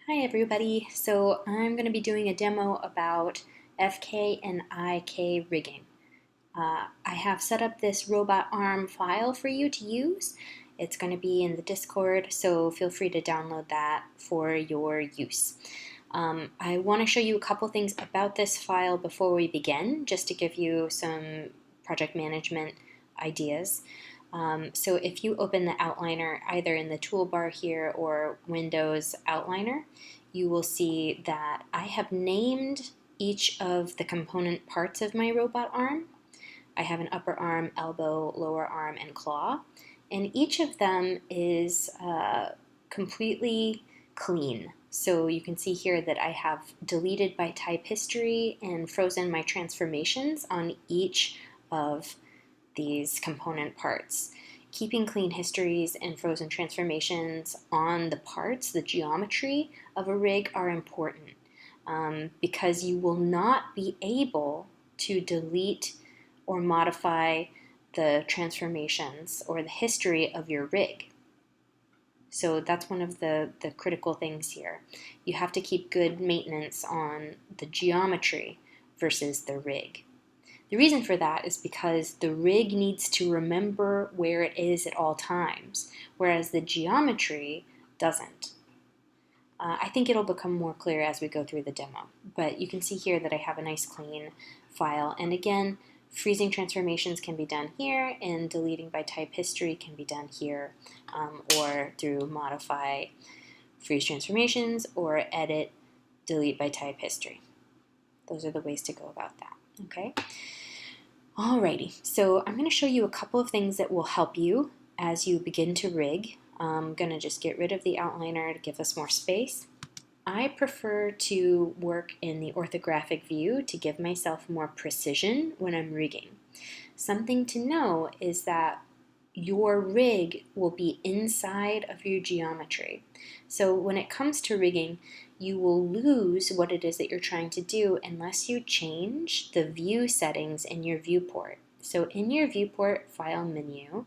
Hi everybody, so I'm going to be doing a demo about FK and IK rigging. I have set up this robot arm file for you to use. It's going to be in the Discord, so feel free to download that for your use. I want to show you a couple things about this file before we begin, just to give you some project management ideas. So if you open the outliner either in the toolbar here or Windows Outliner, you will see that I have named each of the component parts of my robot arm. I have an upper arm, elbow, lower arm, and claw, and each of them is completely clean. So you can see here that I have deleted by type history and frozen my transformations on each of these component parts. Keeping clean histories and frozen transformations on the parts, the geometry of a rig, are important because you will not be able to delete or modify the transformations or the history of your rig. So that's one of the critical things here. You have to keep good maintenance on the geometry versus the rig. The reason for that is because the rig needs to remember where it is at all times, whereas the geometry doesn't. I think it'll become more clear as we go through the demo, but you can see here that I have a nice clean file. And again, freezing transformations can be done here, and deleting by type history can be done here, or through modify, freeze transformations, or edit, delete by type history. Those are the ways to go about that, okay? Alrighty, so I'm going to show you a couple of things that will help you as you begin to rig. I'm going to just get rid of the outliner to give us more space. I prefer to work in the orthographic view to give myself more precision when I'm rigging. Something to know is that your rig will be inside of your geometry. So when it comes to rigging, you will lose what it is that you're trying to do unless you change the view settings in your viewport. So in your viewport file menu,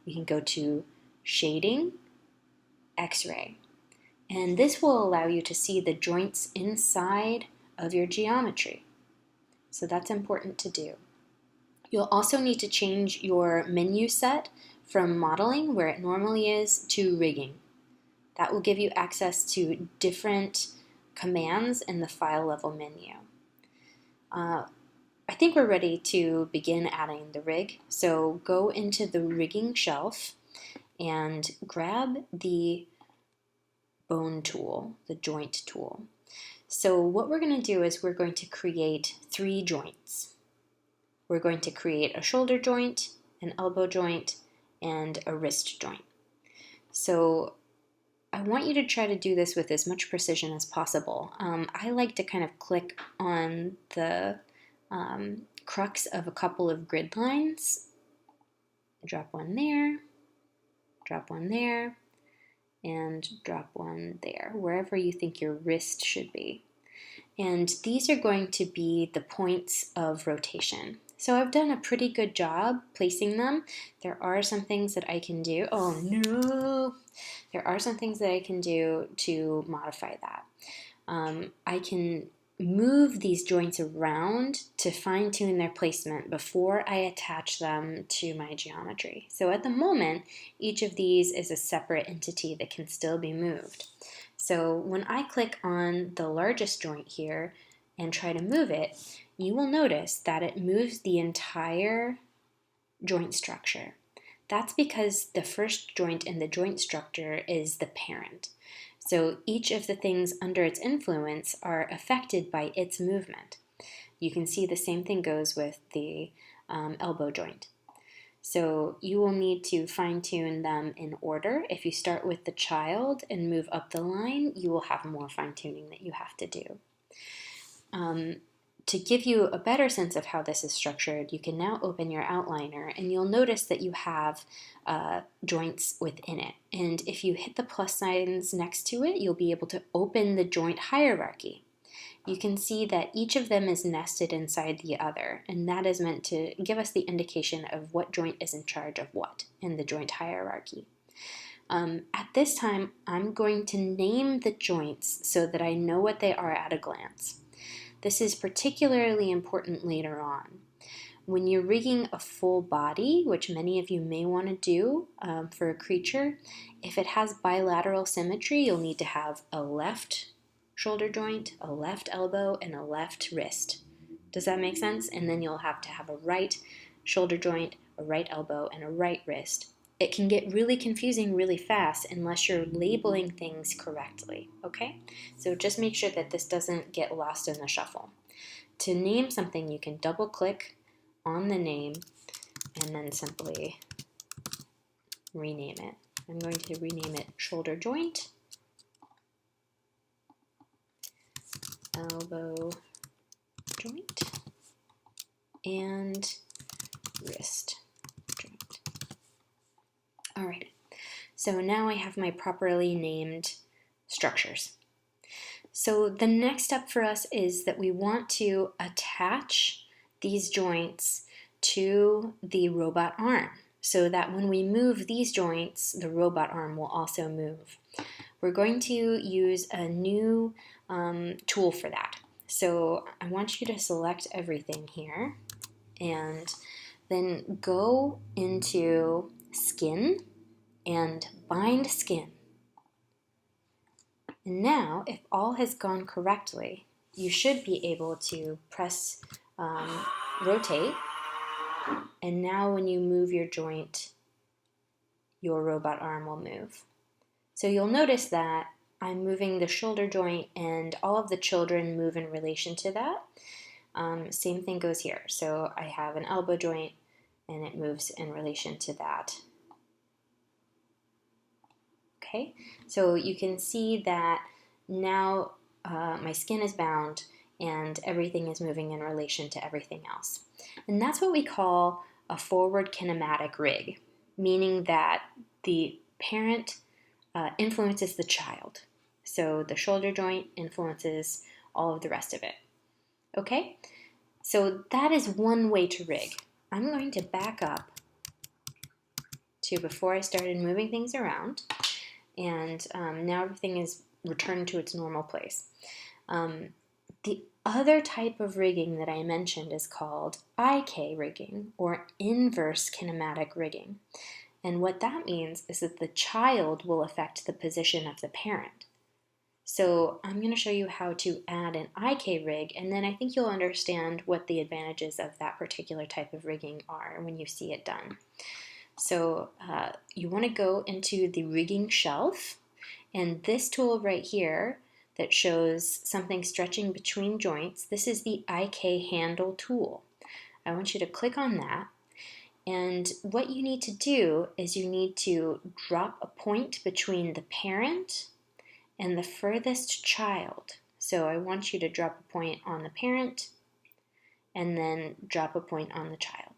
you can go to Shading, X-Ray, and this will allow you to see the joints inside of your geometry. So that's important to do. You'll also need to change your menu set from modeling, where it normally is, to rigging. That will give you access to different commands in the file level menu. I think we're ready to begin adding the rig. So go into the rigging shelf and grab the bone tool, the joint tool. So what we're going to do is we're going to create 3 joints. We're going to create a shoulder joint, an elbow joint, and a wrist joint. So I want you to try to do this with as much precision as possible. I like to kind of click on the crux of a couple of grid lines. Drop one there, drop one there, and drop one there, wherever you think your wrist should be. And these are going to be the points of rotation. So I've done a pretty good job placing them. There are some things that I can do. Oh no! There are some things that I can do to modify that. I can move these joints around to fine tune their placement before I attach them to my geometry. So at the moment, each of these is a separate entity that can still be moved. So when I click on the largest joint here and try to move it, you will notice that it moves the entire joint structure. That's because the first joint in the joint structure is the parent. So each of the things under its influence are affected by its movement. You can see the same thing goes with the elbow joint. So you will need to fine-tune them in order. If you start with the child and move up the line, you will have more fine-tuning that you have to do. To give you a better sense of how this is structured, you can now open your outliner and you'll notice that you have joints within it. And if you hit the plus signs next to it, you'll be able to open the joint hierarchy. You can see that each of them is nested inside the other, and that is meant to give us the indication of what joint is in charge of what in the joint hierarchy. At this time, I'm going to name the joints so that I know what they are at a glance. This is particularly important later on. When you're rigging a full body, which many of you may want to do for a creature, if it has bilateral symmetry, you'll need to have a left shoulder joint, a left elbow, and a left wrist. Does that make sense? And then you'll have to have a right shoulder joint, a right elbow, and a right wrist. It can get really confusing really fast unless you're labeling things correctly, okay? So just make sure that this doesn't get lost in the shuffle. To name something, you can double click on the name and then simply rename it. I'm going to rename it shoulder joint, elbow joint, and wrist joint. All right, so now I have my properly named structures. So the next step for us is that we want to attach these joints to the robot arm so that when we move these joints, the robot arm will also move. We're going to use a new tool for that. So I want you to select everything here and then go into Skin and Bind Skin. And now, if all has gone correctly, you should be able to press rotate, and now when you move your joint, your robot arm will move. So you'll notice that I'm moving the shoulder joint and all of the children move in relation to that. Same thing goes here. So I have an elbow joint and it moves in relation to that. Okay, so you can see that now my skin is bound and everything is moving in relation to everything else. And that's what we call a forward kinematic rig, meaning that the parent influences the child. So the shoulder joint influences all of the rest of it. Okay, so that is one way to rig. I'm going to back up to before I started moving things around. And now everything is returned to its normal place. The other type of rigging that I mentioned is called IK rigging, or inverse kinematic rigging. And what that means is that the child will affect the position of the parent. So I'm going to show you how to add an IK rig, and then I think you'll understand what the advantages of that particular type of rigging are when you see it done. So you want to go into the rigging shelf, and this tool right here that shows something stretching between joints, this is the IK handle tool. I want you to click on that, and what you need to do is you need to drop a point between the parent and the furthest child. So I want you to drop a point on the parent and then drop a point on the child.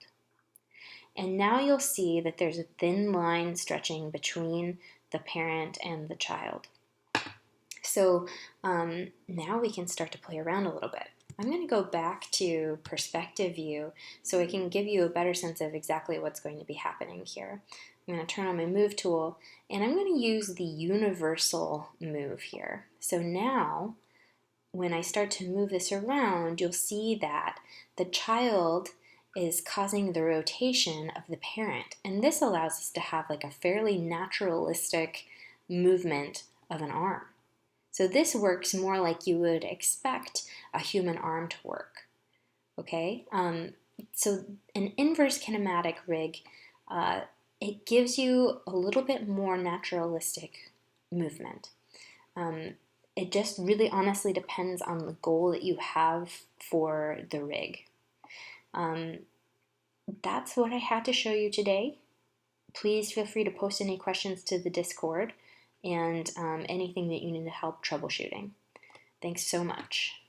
And now you'll see that there's a thin line stretching between the parent and the child. So now we can start to play around a little bit. I'm going to go back to perspective view so I can give you a better sense of exactly what's going to be happening here. I'm going to turn on my move tool and I'm going to use the universal move here. So now when I start to move this around, you'll see that the child is causing the rotation of the parent, and this allows us to have like a fairly naturalistic movement of an arm. So this works more like you would expect a human arm to work. Okay, so an inverse kinematic rig, it gives you a little bit more naturalistic movement. It just really honestly depends on the goal that you have for the rig. That's what I had to show you today. Please feel free to post any questions to the Discord and anything that you need help troubleshooting. Thanks so much.